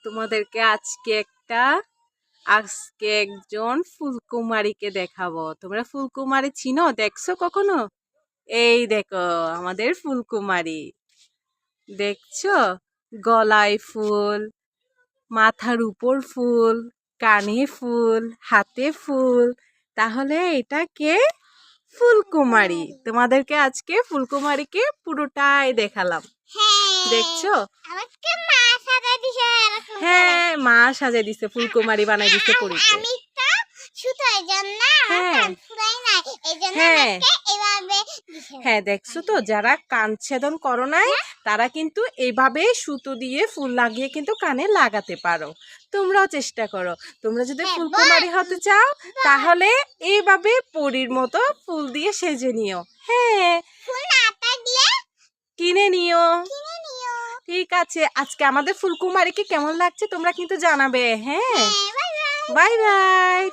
তোমাদেরকে আজকে একজন ফুলকুমারীকে দেখাবো। তোমরা ফুলকুমারী চিনো? দেখছো কখনো? এই দেখো আমাদের ফুলকুমারী, দেখছো? গলায় ফুল, মাথার উপর ফুল, কানে ফুল, হাতে ফুল। তাহলে এটা কে? ফুলকুমারী। তোমাদেরকে আজকে ফুলকুমারীকে পুরোটাই দেখালাম। দেখছো? হ্যাঁ, মা সাজাই দিছে, ফুলকুমারী বানাই দিছে পরীকে। হ্যাঁ, দেখছো তো, যারা কান ছেদন করো নাই তারা কিন্তু এইভাবে সুতো দিয়ে ফুল লাগিয়ে কিন্তু কানে লাগাতে পারো। তোমরাও চেষ্টা করো। তোমরা যদি ফুলকুমারী হতে চাও তাহলে এইভাবে পরীর মতো ফুল দিয়ে সেজে নিও। হ্যাঁ, কিনে নিও। ঠিক আছে, আজকে আমাদের ফুলকুমারীকে কেমন লাগছে তোমরা কিন্তু জানাবে। হ্যাঁ, বাই বাই।